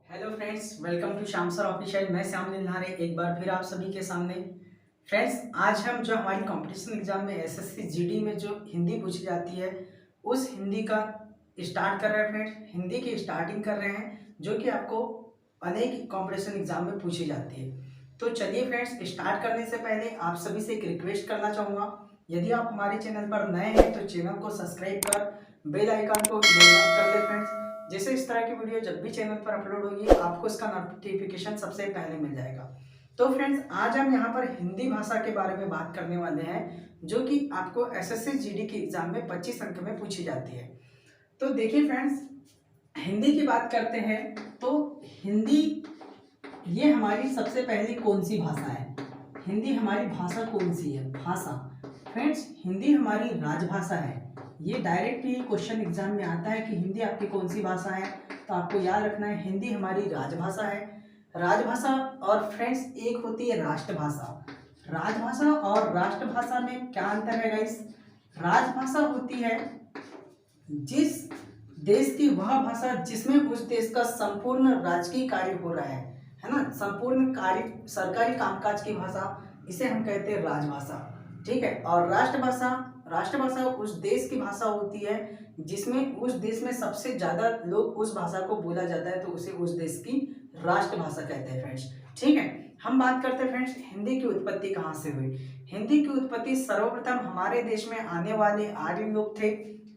Hello friends, welcome to Shyam sir official. मैं श्याम निल्हारे एक बार फिर आप सभी के सामने। फ्रेंड्स, आज हम जो हमारी कंपटीशन एग्जाम में एसएससी जीडी में जो हिंदी पूछी जाती है उस हिंदी का स्टार्ट कर रहे हैं। फ्रेंड्स, हिंदी की स्टार्टिंग कर रहे हैं जो कि आपको अनेक कंपटीशन एग्जाम में पूछी जाती है। तो चलिए फ्रेंड्स, स्टार्ट करने से पहले आप सभी से एक रिक्वेस्ट करना चाहूँगा। यदि आप हमारे चैनल पर नए हैं तो चैनल को सब्सक्राइब कर बेल आइकन को कर ले फ्रेंड्स। जैसे इस तरह की वीडियो जब भी चैनल पर अपलोड होगी आपको इसका नोटिफिकेशन सबसे पहले मिल जाएगा। तो फ्रेंड्स, आज हम यहाँ पर हिंदी भाषा के बारे में बात करने वाले हैं जो कि आपको एसएससी जीडी के एग्जाम में 25 अंक में पूछी जाती है। तो देखिए फ्रेंड्स, हिंदी की बात करते हैं तो हिंदी ये हमारी सबसे पहली कौन सी भाषा है। हिंदी हमारी भाषा कौन सी है? भाषा फ्रेंड्स, हिंदी हमारी राजभाषा है। ये डायरेक्ट ही क्वेश्चन एग्जाम में आता है कि हिंदी आपकी कौन सी भाषा है, तो आपको याद रखना है हिंदी हमारी राजभाषा है। राजभाषा और फ्रेंड्स एक होती है राष्ट्रभाषा। राजभाषा और राष्ट्रभाषा में क्या अंतर है गाइस? राजभाषा होती है जिस देश की वह भाषा जिसमें उस देश का संपूर्ण राजकीय कार्य हो रहा है ना, संपूर्ण कार्य सरकारी कामकाज की भाषा, इसे हम कहते हैं राजभाषा। ठीक है। और राष्ट्रभाषा, राष्ट्रभाषा उस देश की भाषा होती है जिसमें उस देश में सबसे ज्यादा लोग उस भाषा को बोला जाता है, तो उसे उस देश की राष्ट्रभाषा कहते हैं फ्रेंड्स। ठीक है। हम बात करते हैं फ्रेंड्स, हिंदी की उत्पत्ति कहाँ से हुई। हिंदी की उत्पत्ति सर्वप्रथम हमारे देश में आने वाले आर्य लोग थे।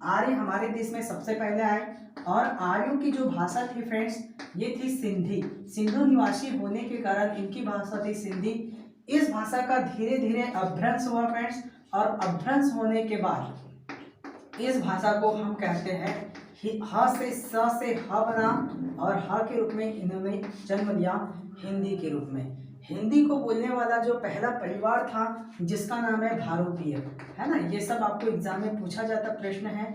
आर्य हमारे देश में सबसे पहले आए और आर्यों की जो भाषा थी फ्रेंड्स, ये थी सिंधी। सिंधु निवासी होने के कारण इनकी भाषा थी सिंधी। इस भाषा का धीरे धीरे अपभ्रंश हुआ फ्रेंड्स, और अपभ्रंश होने के बाद इस भाषा को हम कहते हैं ह से स से ह बना और ह के रूप में इन्होंने जन्म लिया हिंदी के रूप में। हिंदी को बोलने वाला जो पहला परिवार था जिसका नाम है भारोपीय, है ना। ये सब आपको एग्जाम में पूछा जाता प्रश्न है।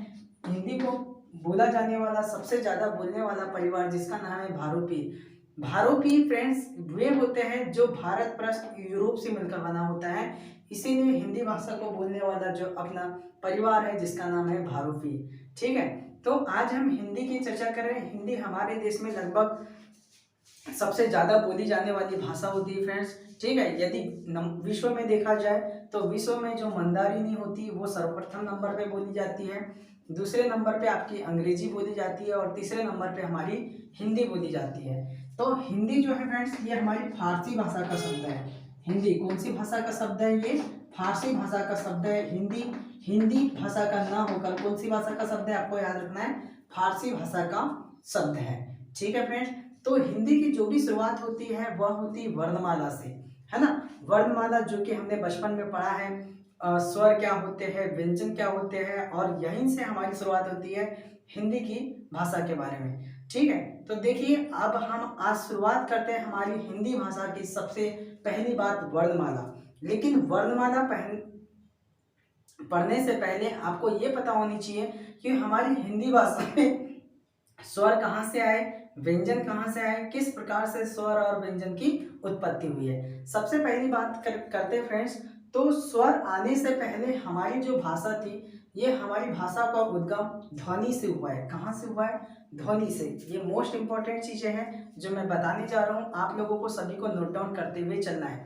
हिंदी को बोला जाने वाला सबसे ज्यादा बोलने वाला परिवार जिसका नाम है भारोपीय। भारोपीय फ्रेंड्स वे होते हैं जो भारत पृष्ठ यूरोप से मिलकर बना होता है, इसीलिए हिंदी भाषा को बोलने वाला जो अपना परिवार है जिसका नाम है भारोपीय। ठीक है। तो आज हम हिंदी की चर्चा करें। हिंदी हमारे देश में लगभग सबसे ज्यादा बोली जाने वाली भाषा होती है फ्रेंड्स। ठीक है। यदि विश्व में देखा जाए तो विश्व में जो मंदारिनी होती है वो सर्वप्रथम नंबर पे बोली जाती है, दूसरे नंबर पे आपकी अंग्रेजी बोली जाती है और तीसरे नंबर पे हमारी हिंदी बोली जाती है। तो हिंदी जो है फ्रेंड्स ये हमारी फारसी भाषा का शब्द है। हिंदी कौन सी भाषा का शब्द है? ये फारसी भाषा का शब्द है। हिंदी हिंदी भाषा का ना होकर कौन सी भाषा का शब्द है? आपको याद रखना है फारसी भाषा का शब्द है। ठीक है फ्रेंड्स। तो हिंदी की जो भी शुरुआत होती है वह होती है वर्णमाला से, है ना। वर्णमाला जो कि हमने बचपन में पढ़ा है, स्वर क्या होते हैं, व्यंजन क्या होते हैं, और यहीं से हमारी शुरुआत होती है हिंदी की भाषा के बारे में। ठीक है। तो देखिए अब हम आज शुरुआत करते हैं हमारी हिंदी भाषा की। सबसे पहली बात वर्णमाला। लेकिन वर्णमाला पढ़ने से पहले आपको ये पता होनी चाहिए कि हमारी हिंदी भाषा में स्वर कहाँ से आए, व्यंजन कहाँ से आए, किस प्रकार से स्वर और व्यंजन की उत्पत्ति हुई है। सबसे पहली बात करते फ्रेंड्स, तो स्वर आने से पहले हमारी जो भाषा थी ये हमारी भाषा का उद्गम ध्वनि से हुआ है। कहाँ से हुआ है? ध्वनि से। ये मोस्ट इंपॉर्टेंट चीजें हैं जो मैं बताने जा रहा हूँ, आप लोगों को सभी को नोट डाउन करते हुए चलना है।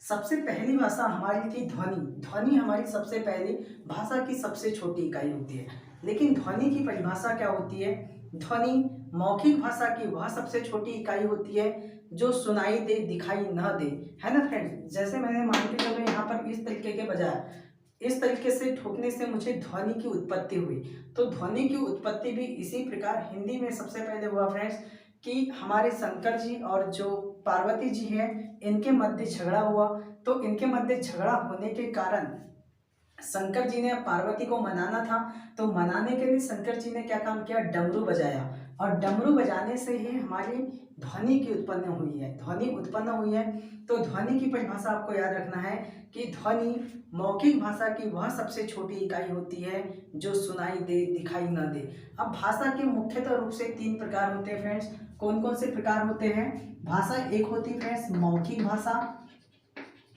सबसे पहली भाषा हमारी थी ध्वनि। ध्वनि हमारी सबसे पहली भाषा की सबसे छोटी इकाई होती है। लेकिन ध्वनि की परिभाषा क्या होती है? ध्वनि मौखिक भाषा की वह सबसे छोटी इकाई होती है जो सुनाई दे दिखाई न दे, है ना फ्रेंड्स। जैसे मैंने मान के चलो यहाँ पर इस तरीके के बजाय इस तरीके से ठोकने से मुझे ध्वनि की उत्पत्ति हुई, तो ध्वनि की उत्पत्ति भी इसी प्रकार हिंदी में सबसे पहले हुआ फ्रेंड्स कि हमारे शंकर जी और जो पार्वती जी हैं इनके मध्य झगड़ा हुआ। तो इनके मध्य झगड़ा होने के कारण शंकर जी ने पार्वती को मनाना था, तो मनाने के लिए शंकर जी ने क्या काम किया? डमरू बजाया, और डमरू बजाने से ही हमारी ध्वनि की उत्पन्न हुई है, ध्वनि उत्पन्न हुई है। तो ध्वनि की परिभाषा आपको याद रखना है कि ध्वनि मौखिक भाषा की वह सबसे छोटी इकाई होती है जो सुनाई दे दिखाई न दे। अब भाषा के मुख्यतः रूप से तीन प्रकार होते हैं फ्रेंड्स। कौन कौन से प्रकार होते हैं? भाषा एक होती है फ्रेंड्स मौखिक भाषा,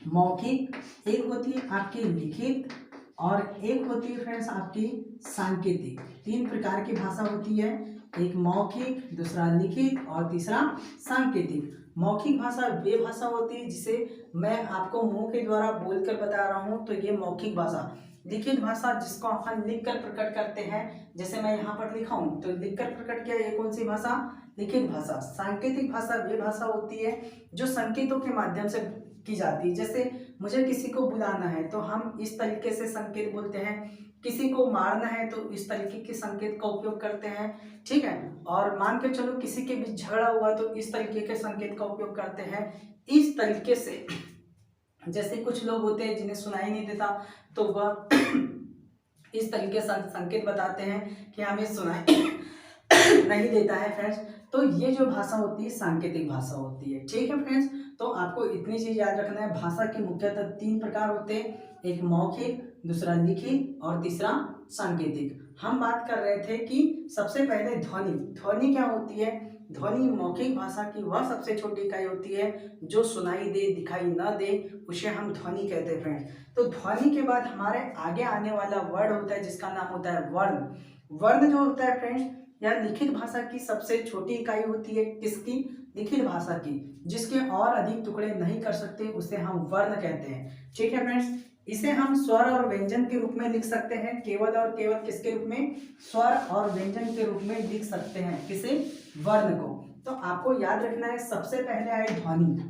मौखिक एक होती है आपकी लिखित, और एक होती है फ्रेंड्स आपकी सांकेतिक। तीन प्रकार की भाषा होती है। एक मौखिक, दूसरा लिखित और तीसरा सांकेतिक। मौखिक भाषा वे भाषा होती है जिसे मैं आपको मुंह के द्वारा बोलकर बता रहा हूँ, तो ये मौखिक भाषा। लिखित भाषा जिसको अपन लिखकर प्रकट करते हैं, जैसे मैं यहाँ पर लिखा हूँ तो लिखकर प्रकट किया, ये कौन सी भाषा? लिखित भाषा। सांकेतिक भाषा वे भाषा होती है जो संकेतों के माध्यम से की जाती है। जैसे मुझे किसी को बुलाना है तो हम इस तरीके से संकेत बोलते हैं, किसी को मारना है तो इस तरीके के संकेत का उपयोग करते हैं, ठीक है। और मान के चलो किसी के बीच झगड़ा हुआ तो इस तरीके के संकेत का उपयोग करते हैं। इस तरीके से जैसे कुछ लोग होते हैं जिन्हें सुनाई नहीं देता तो वह इस तरीके से संकेत बताते हैं कि हमें सुनाई नहीं देता है फ्रेंड्स। तो ये जो भाषा होती है सांकेतिक भाषा होती है, ठीक है फ्रेंड्स। तो आपको इतनी चीज याद रखना है, भाषा के मुख्यतः 3 प्रकार होते हैं, एक मौखिक, दूसरा लिखित और तीसरा सांकेतिक। हम बात कर रहे थे कि सबसे पहले ध्वनि। ध्वनि क्या होती है? ध्वनि मौखिक भाषा की वह सबसे छोटी इकाई होती है जो सुनाई दे, दिखाई न दे, उसे हम ध्वनि कहते हैं फ्रेंड्स। तो ध्वनि के बाद हमारे आगे आने वाला वर्ड होता है जिसका नाम होता है वर्ण। वर्ण जो होता है फ्रेंड्स, यह लिखित भाषा की सबसे छोटी इकाई होती है। किसकी? लिखित भाषा की, जिसके और अधिक टुकड़े नहीं कर सकते उसे हम वर्ण कहते हैं, ठीक है फ्रेंड्स। इसे हम स्वर और व्यंजन के रूप में लिख सकते हैं, केवल और केवल किसके रूप में? स्वर और व्यंजन के रूप में लिख सकते हैं, किसे? वर्ण को। तो आपको याद रखना है, सबसे पहले आई ध्वनि,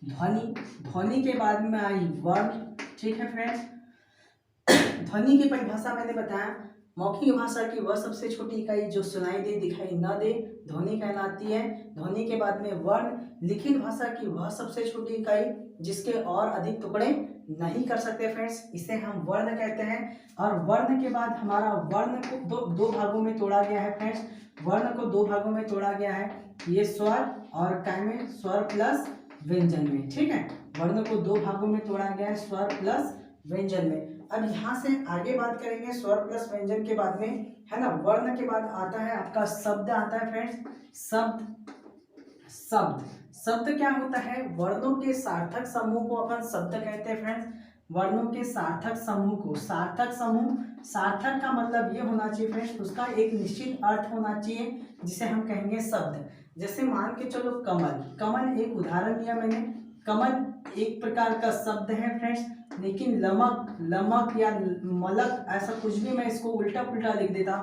ध्वनि, ध्वनि के बाद में आई वर्ण, ठीक है फ्रेंड्स। ध्वनि की परिभाषा मैंने बताया, मौखिक भाषा की वह सबसे छोटी इकाई जो सुनाई दे, दिखाई न दे, ध्वनि कहलाती है। ध्वनि के बाद में वर्ण। लिखित भाषा की वह सबसे छोटी इकाई जिसके और अधिक टुकड़े नहीं कर सकते फ्रेंड्स, इसे हम वर्ण कहते हैं। और वर्ण के बाद हमारा वर्ण को दो भागों में तोड़ा गया है फ्रेंड्स। वर्ण को 2 भागों में तोड़ा गया है, ये स्वर और काय में? स्वर प्लस व्यंजन में, ठीक है। वर्ण को 2 भागों में तोड़ा गया है, स्वर प्लस व्यंजन में। अब यहाँ से आगे बात करेंगे स्वर प्लस व्यंजन के बाद में, है ना। वर्ण के बाद आता है आपका शब्द आता है फ्रेंड्स। शब्द, शब्द, शब्द क्या होता है? वर्णों के सार्थक समूह को अपन शब्द कहते हैं फ्रेंड्स। वर्णों के सार्थक समूह को, सार्थक समूह, सार्थक का मतलब ये होना चाहिए फ्रेंड्स, उसका एक निश्चित अर्थ होना चाहिए जिसे हम कहेंगे शब्द। जैसे मान के चलो कमल, कमल एक उदाहरण दिया मैंने। कमल एक प्रकार का शब्द है फ्रेंड्स, लेकिन लमक, लमक या मलक, ऐसा कुछ भी मैं इसको उल्टा पुल्टा लिख देता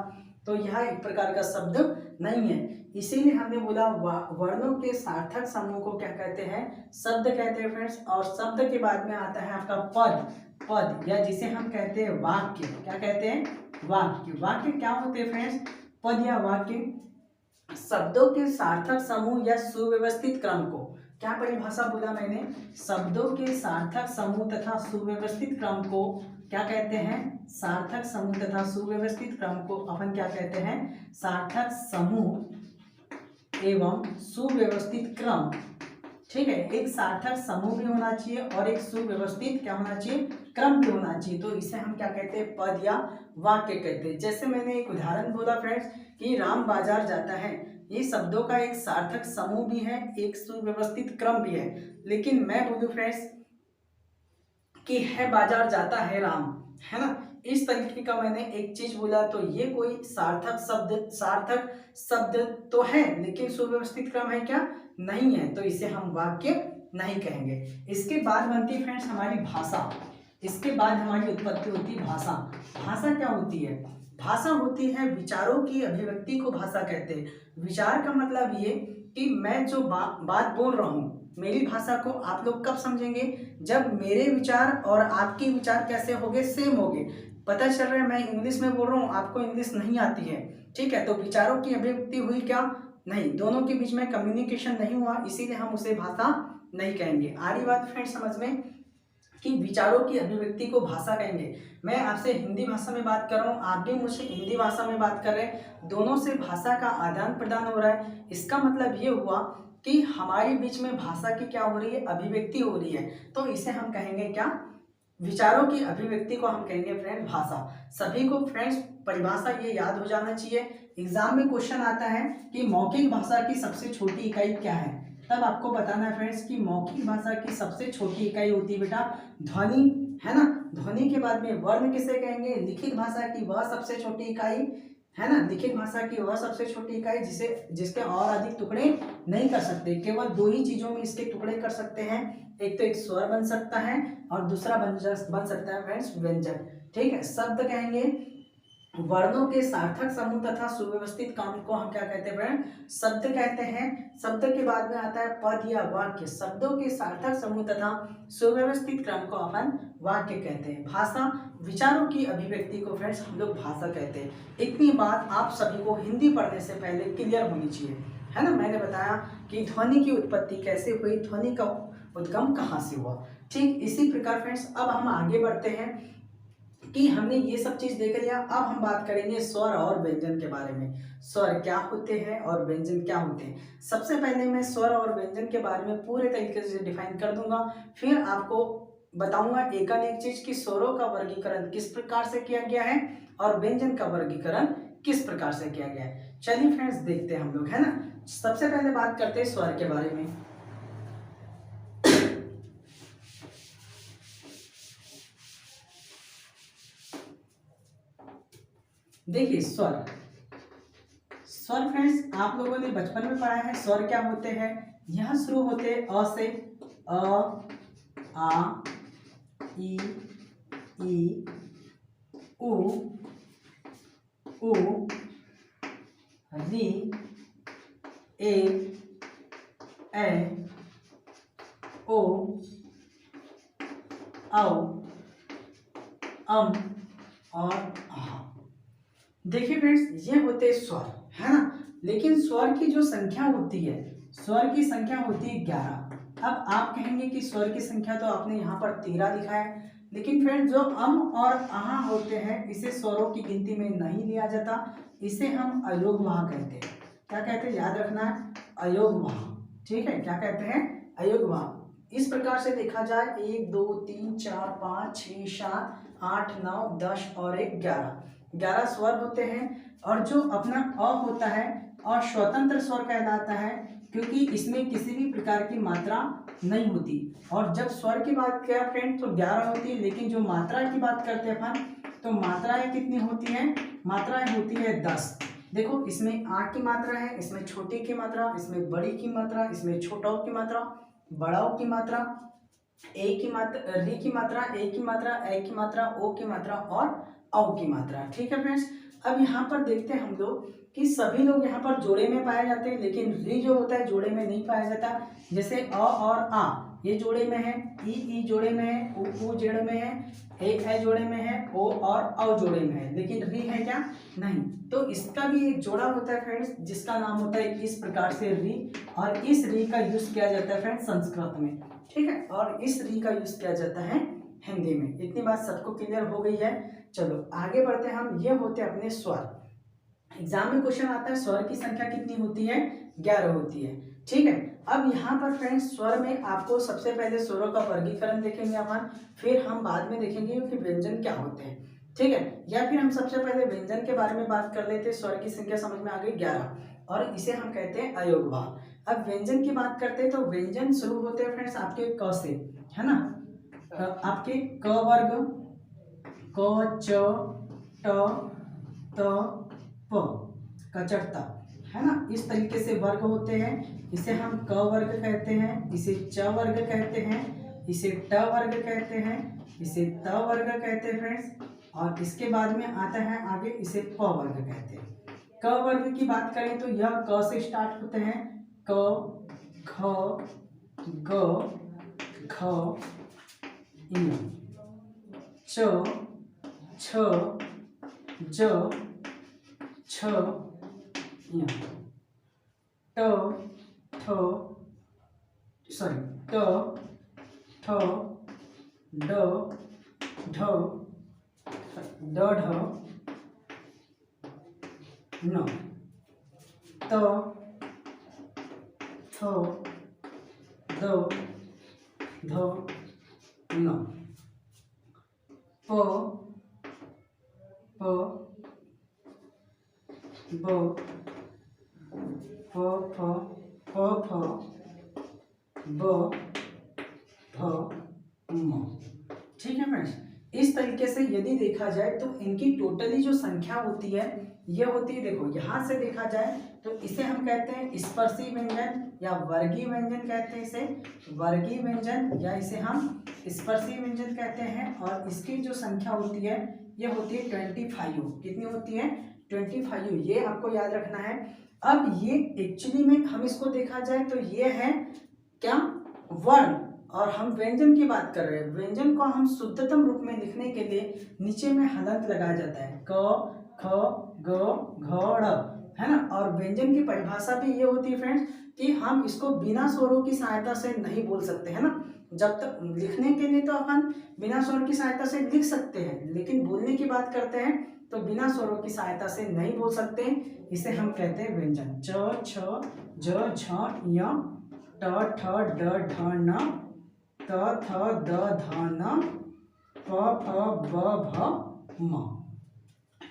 तो यह एक प्रकार का शब्द नहीं है। इसीलिए हमने बोला वर्णों के सार्थक समूह को क्या कहते हैं? शब्द कहते हैं फ्रेंड्स। और शब्द के बाद में आता है आपका पद, पद या जिसे हम कहते हैं वाक्य। क्या कहते हैं? वाक्य। वाक्य क्या होते हैं फ्रेंड्स? पद या वाक्य शब्दों के सार्थक समूह या सुव्यवस्थित क्रम को, क्या परिभाषा बोला मैंने? शब्दों के सार्थक समूह तथा सुव्यवस्थित क्रम को क्या कहते हैं? सार्थक समूह तथा सुव्यवस्थित क्रम को अपन क्या कहते हैं? सार्थक समूह एवं सुव्यवस्थित क्रम, ठीक है। एक सार्थक समूह भी होना चाहिए और एक सुव्यवस्थित क्या होना चाहिए? क्रम भी होना चाहिए। तो इसे हम क्या कहते हैं? पद या वाक्य कहते हैं। जैसे मैंने एक उदाहरण बोला फ्रेंड्स कि राम बाजार जाता है, ये शब्दों का एक सार्थक समूह भी है, एक सुव्यवस्थित क्रम भी है। लेकिन मैं बोलूं फ्रेंड्स कि है बाजार जाता है राम, है ना, इस तरीके का मैंने एक चीज बोला तो ये कोई सार्थक शब्द तो है लेकिन सुव्यवस्थित क्रम है क्या? नहीं है। तो इसे हम वाक्य नहीं कहेंगे। इसके बाद बनती है फ्रेंड्स हमारी भाषा। इसके बाद हमारी उत्पत्ति होती है भाषा। भाषा क्या होती है? भाषा होती है विचारों की अभिव्यक्ति को भाषा कहते हैं। विचार का मतलब ये कि मैं जो बात बोल रहा हूँ, मेरी भाषा को आप लोग कब समझेंगे? जब मेरे विचार और आपके विचार कैसे होंगे? सेम होंगे। पता चल रहा है मैं इंग्लिश में बोल रहा हूँ, आपको इंग्लिश नहीं आती है, ठीक है, तो विचारों की अभिव्यक्ति हुई क्या? नहीं, दोनों के बीच में कम्युनिकेशन नहीं हुआ, इसीलिए हम उसे भाषा नहीं कहेंगे। आ रही बात फ्रेंड्स समझ में कि विचारों की अभिव्यक्ति को भाषा कहेंगे। मैं आपसे हिंदी भाषा में बात कर रहा हूँ, आप भी मुझसे हिंदी भाषा में बात कर रहे हैं, दोनों से भाषा का आदान प्रदान हो रहा है। इसका मतलब ये हुआ कि हमारे बीच में भाषा की क्या हो रही है? अभिव्यक्ति हो रही है। तो इसे हम कहेंगे क्या? विचारों की अभिव्यक्ति को हम कहेंगे फ्रेंड भाषा। सभी को फ्रेंड्स परिभाषा ये याद हो जाना चाहिए। एग्जाम में क्वेश्चन आता है कि मौखिक भाषा की सबसे छोटी इकाई क्या है, तब आपको बताना है फ्रेंड्स कि मौखिक भाषा की सबसे छोटी इकाई होती है बेटा ध्वनि, है ना। ध्वनि के बाद में वर्ण किसे कहेंगे? लिखित भाषा की वह सबसे छोटी इकाई है ना। लिखित भाषा की वह सबसे छोटी इकाई जिसके और अधिक टुकड़े नहीं कर सकते। केवल दो ही चीजों में इसके टुकड़े कर सकते हैं, एक तो एक स्वर बन सकता है और दूसरा बन सकता है फ्रेंड्स व्यंजन। ठीक है, शब्द कहेंगे वर्णों के सार्थक समूह तथा सुव्यवस्थित काम को हम क्या कहते हैं फ्रेंड, शब्द कहते हैं। शब्द के बाद में आता है पद या वाक्य। शब्दों के सार्थक समूह तथा सुव्यवस्थित क्रम को अपन वाक्य कहते हैं। भाषा विचारों की अभिव्यक्ति को फ्रेंड्स हम लोग भाषा कहते हैं। इतनी बात आप सभी को हिंदी पढ़ने से पहले क्लियर होनी चाहिए, है ना। मैंने बताया कि ध्वनि की उत्पत्ति कैसे हुई, ध्वनि का उद्गम कहाँ से हुआ। ठीक इसी प्रकार फ्रेंड्स अब हम आगे बढ़ते हैं कि हमने ये सब चीज देख लिया। अब हम बात करेंगे स्वर और व्यंजन के बारे में। स्वर क्या होते हैं और व्यंजन क्या होते हैं। सबसे पहले मैं स्वर और व्यंजन के बारे में पूरे तरीके से डिफाइन कर दूंगा, फिर आपको बताऊंगा एक चीज कि स्वरों का वर्गीकरण किस प्रकार से किया गया है और व्यंजन का वर्गीकरण किस प्रकार से किया गया है। चलिए फ्रेंड्स देखते हैं हम लोग, है ना। सबसे पहले बात करते हैं स्वर के बारे में। देखिए स्वर फ्रेंड्स आप लोगों ने बचपन में पढ़ा है। स्वर क्या होते हैं, यह शुरू होते हैं अ से। अ, आ, ई, उ, री, ए, ओ, औ, और आ। देखिए फ्रेंड्स ये होते स्वर, है ना। लेकिन स्वर की जो संख्या होती है, स्वर की संख्या होती है 11। अब आप कहेंगे कि स्वर की संख्या तो आपने यहाँ पर 13 लिखा है, लेकिन फ्रेंड्स जो और आहा होते हैं इसे स्वरों की गिनती में नहीं लिया जाता। इसे हम अयोगवाह कहते हैं। क्या कहते हैं, याद रखना है, अयोगवाह। ठीक है, क्या कहते हैं, अयोगवाह। इस प्रकार से देखा जाए 1 2 3 4 5 6 7 8 9 10 और 1 11 स्वर होते हैं। और जो अपना अ होता है अस्वतंत्र स्वर कहलाता है, क्योंकि इसमें किसी भी प्रकार की मात्रा नहीं होती। और जब स्वर की बात करें फ्रेंड तो 11 होती है, लेकिन जो मात्रा की बात करते हैं अपन तो मात्राएं कितनी होती हैं, मात्राएं होती है 10। देखो इसमें आ की मात्रा है, इसमें छोटी की मात्रा, इसमें बड़ी की मात्रा, इसमें छोटाओं की मात्रा, बड़ाओं की मात्रा, ए की मात्रा, री की मात्रा, ए की मात्रा, ए की मात्रा, ओ की मात्रा और औ की मात्रा। ठीक है फ्रेंड्स, अब यहाँ पर देखते हैं हम लोग कि सभी लोग यहाँ पर जोड़े में पाए जाते हैं, लेकिन री जो होता है जोड़े में नहीं पाया जाता। जैसे अ और आ ये जोड़े में है, ई जोड़े में है, उ जोड़े में है, ए जोड़े में है, ओ और औ जोड़े में है, लेकिन री है क्या, नहीं। तो इसका भी एक जोड़ा होता है फ्रेंड्स जिसका नाम होता है इस प्रकार से री। और इस री का यूज किया जाता है फ्रेंड्स संस्कृत में। ठीक है, और इस री का यूज किया जाता है हिंदी में। इतनी बात सबको क्लियर हो गई है। चलो आगे बढ़ते हैं हम। ये होते हैं अपने स्वर। एग्जाम में क्वेश्चन आता है स्वर की संख्या कितनी होती है, 11 होती है। ठीक है, अब यहाँ पर फ्रेंड्स स्वर में आपको सबसे पहले स्वरों का वर्गीकरण देखेंगे अपन, फिर हम बाद में देखेंगे कि व्यंजन क्या होते हैं। ठीक है, या फिर हम सबसे पहले व्यंजन के बारे में बात कर लेते हैं। स्वर की संख्या समझ में आ गई 11 और इसे हम कहते हैं अयोगवाह। अब व्यंजन की बात करते हैं तो व्यंजन शुरू होते हैं फ्रेंड्स आपके क से, है ना। आपके क वर्ग, क च ट त प, कचटता, है ना। इस तरीके से वर्ग होते हैं। इसे हम क वर्ग कहते हैं, इसे च वर्ग कहते हैं, इसे ट वर्ग कहते हैं, इसे त वर्ग कहते हैं फ्रेंड्स। और इसके बाद में आता है आगे इसे प वर्ग कहते हैं। क वर्ग की बात करें तो यह क से स्टार्ट होते हैं। क, ख, ग, घ, ङ, च, छ, ज, छ, ञ, ट, ठ, सॉरी ट, ठ, ड, ढ, ड, ढ, न, त, थ, द, ध, न, प, ब, फ, ब, भ, म। ठीक है फ्रेंड्स, इस तरीके से यदि देखा जाए तो इनकी टोटली जो संख्या होती है ये होती है, देखो यहाँ से देखा जाए तो इसे हम कहते हैं स्पर्शी व्यंजन या वर्गीय व्यंजन कहते हैं इसे, वर्गीय व्यंजन या इसे हम स्पर्शी व्यंजन कहते हैं। और इसकी जो संख्या होती है ये होती है 25। कितनी होती है? 25। ये आपको याद रखना है। अब ये एक्चुअली में हम इसको देखा जाए तो ये है क्या? वर्ण। और हम व्यंजन की बात कर रहे हैं। व्यंजन को हम शुद्धतम रूप में लिखने के लिए नीचे में हलंत लगाया जाता है, क ख ग घ ड़, है ना। और व्यंजन की परिभाषा भी ये होती है फ्रेंड्स कि हम इसको बिना स्वरों की सहायता से नहीं बोल सकते, है ना। जब तक लिखने के लिए तो अपन बिना स्वर की सहायता से लिख सकते हैं, लेकिन बोलने की बात करते हैं तो बिना स्वरों की सहायता से नहीं बोल सकते। इसे हम कहते हैं व्यंजन। च छ ज झ ञ ट ठ ड ढ न त थ द ध न प फ ब भ म।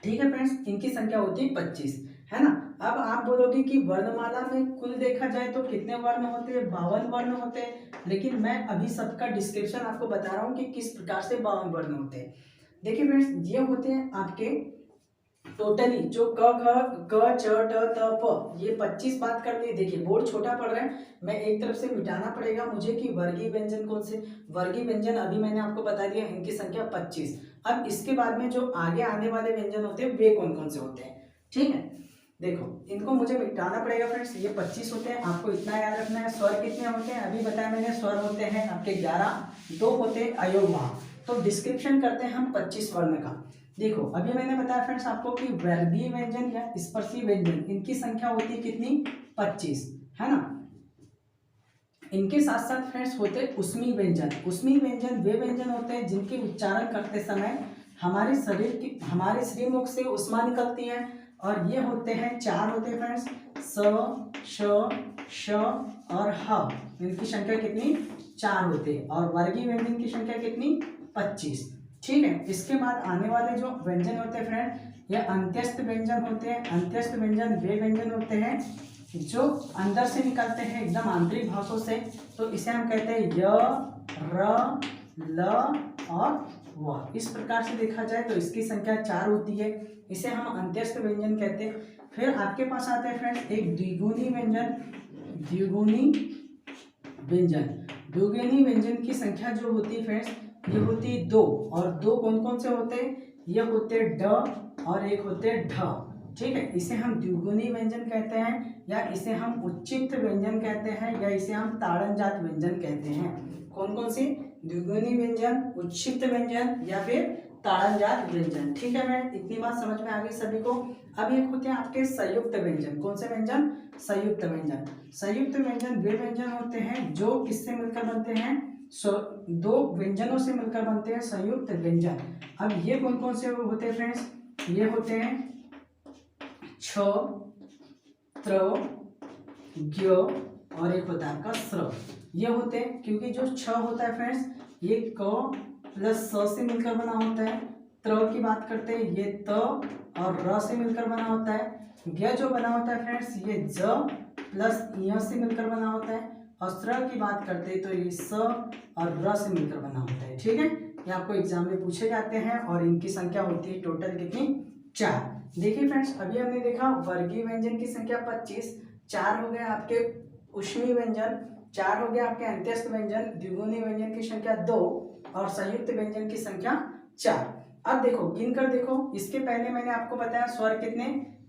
ठीक है फ्रेंड्स, इनकी संख्या होती है 25, है ना। अब आप बोलोगे कि वर्णमाला में कुल देखा जाए तो कितने वर्ण होते हैं? 52 वर्ण होते हैं। लेकिन मैं अभी सबका डिस्क्रिप्शन आपको बता रहा हूँ कि किस प्रकार से 52 वर्ण होते हैं। देखिए फ्रेंड्स, ये होते हैं आपके टोटली जो क ख ग च ट त प, ये 25 बात कर ली। देखिए बोर्ड छोटा पड़ रहा है, मैं एक तरफ से मिटाना पड़ेगा मुझे कि वर्गीय व्यंजन कौन से। वर्गीय व्यंजन अभी मैंने आपको बता दिया, इनकी संख्या 25। अब इसके बाद में जो आगे आने वाले व्यंजन होते हैं वे कौन कौन से होते हैं, ठीक है। देखो इनको मुझे मिटाना पड़ेगा फ्रेंड्स। ये 25 होते हैं, आपको इतना याद रखना है। स्वर कितने होते हैं? अभी बताया मैंने, स्वर होते हैं आपके 11, 2 होते हैं अयोगवाह। तो डिस्क्रिप्शन करते हैं हम 25 वर्ण का। देखो अभी मैंने बताया फ्रेंड्स आपको कि वर्गीय व्यंजन या स्पर्शी व्यंजन, इनकी संख्या होती है कितनी? 25, है ना। इनके साथ साथ फ्रेंड्स होते उष्मी व्यंजन। उष्मी व्यंजन वे व्यंजन होते हैं जिनके उच्चारण करते समय हमारे हमारे श्रीमुख से उष्मा निकलती है। और ये होते हैं 4 होते हैं फ्रेंड्स, स श श और ह। इनकी संख्या कितनी? 4 होते हैं। और वर्गीय व्यंजन की संख्या कितनी? 25, ठीक है। इसके बाद आने वाले जो व्यंजन होते हैं फ्रेंड, ये अंत्यस्थ व्यंजन होते हैं। अंत्यस्थ व्यंजन वे व्यंजन होते हैं जो अंदर से निकलते हैं, एकदम आंतरिक भागों से। तो इसे हम कहते हैं य, र, ल और व। इस प्रकार से देखा जाए तो इसकी संख्या 4 होती है। इसे हम अंत्यस्थ व्यंजन कहते हैं। फिर आपके पास आता है फ्रेंड्स एक द्विगुणी व्यंजन। द्विगुणी व्यंजन, द्विगुणी व्यंजन की संख्या जो होती है फ्रेंड्स, ये होती है 2। और 2 कौन कौन से होते हैं? ये होते हैं ड और एक होते हैं ढ, ठीक है। इसे हम द्विगुणी व्यंजन कहते हैं, या इसे हम उच्चित व्यंजन कहते हैं, या इसे हम ताड़नजात व्यंजन कहते हैं। कौन कौन सी? द्विगुणी व्यंजन, उच्चित व्यंजन या फिर ताड़नजात व्यंजन, ठीक है। मैं इतनी बात समझ में आ गई सभी को। अब एक होते हैं आपके संयुक्त व्यंजन। कौन से व्यंजन? संयुक्त व्यंजन। संयुक्त व्यंजन वे व्यंजन होते हैं जो किससे मिलकर बनते हैं? 2 व्यंजनों से मिलकर बनते हैं संयुक्त व्यंजन। अब ये कौन कौन से होते हैं फ्रेंड्स? ये होते हैं छ, त्र, ज्ञ और एक होता है आपका स्र। ये होते हैं, क्योंकि जो छ होता है फ्रेंड्स ये क प्लस स से मिलकर बना होता है। त्र की बात करते हैं, ये त और र से मिलकर बना होता है। ज्ञ जो बना होता है फ्रेंड्स ये ज प्लस य से मिलकर बना होता है। और स्र की बात करते हैं तो ये स और र से मिलकर बना होता है, ठीक है। ये आपको एग्जाम में पूछे जाते हैं और इनकी संख्या होती है टोटल कितनी? 4। देखिए फ्रेंड्स, अभी हमने देखा वर्गीय व्यंजन की संख्या 25, 4 हो गए आपके उष्मी व्यंजन, 4 हो गए आपके अंत्यस्थ व्यंजन, द्विगुणी व्यंजन की संख्या 2 और संयुक्त व्यंजन की संख्या 4। अब देखो गिन कर देखो, इसके पहले मैंने आपको बताया स्वर कितने?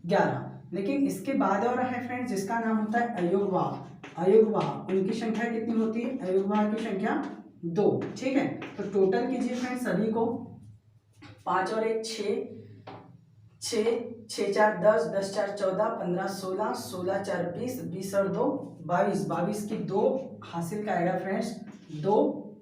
11। लेकिन इसके बाद और है फ्रेंड्स जिसका नाम होता है अयोगवाह। अयोगवाह, उनकी संख्या कितनी होती है? अयोगवाह की संख्या 2, ठीक है। तो टोटल कीजिए फ्रेंड्स सभी को, 5 और 1 6, 6 6 4 10, 10 4 14, 15 16, 16 4 20, 20 और 2 22, 22 की 2 हासिल का आएगा फ्रेंड्स 2,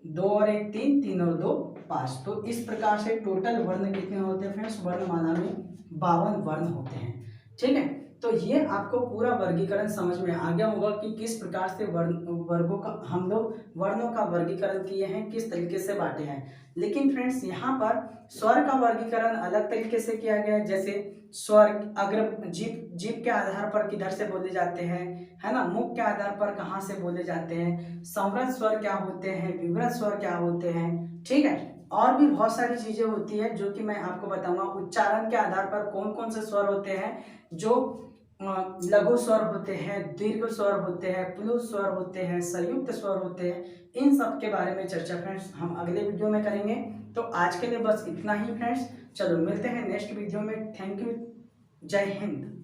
2 और 1 3, 3 और 2 5। तो इस प्रकार से टोटल वर्ण कितने होते हैं फ्रेंड्स? वर्णमाला में 52 वर्ण होते हैं, ठीक है। तो ये आपको पूरा वर्गीकरण समझ में आ गया होगा कि किस प्रकार से वर्गों का हम लोग वर्णों का वर्गीकरण किए हैं, किस तरीके से बांटे हैं। लेकिन फ्रेंड्स यहाँ पर स्वर का वर्गीकरण अलग तरीके से किया गया है। जैसे स्वर अग्र जीभ के आधार पर किधर से बोले जाते हैं, है ना, मुख के आधार पर कहाँ से बोले जाते हैं, संवृत स्वर क्या होते हैं, विवृत स्वर क्या होते हैं, ठीक है। और भी बहुत सारी चीज़ें होती है जो कि मैं आपको बताऊंगा। उच्चारण के आधार पर कौन कौन से स्वर होते हैं, जो लघु स्वर होते हैं, दीर्घ स्वर होते हैं, प्लुत स्वर होते हैं, संयुक्त स्वर होते हैं, इन सब के बारे में चर्चा फ्रेंड्स हम अगले वीडियो में करेंगे। तो आज के लिए बस इतना ही फ्रेंड्स, चलो मिलते हैं नेक्स्ट वीडियो में। थैंक यू, जय हिंद।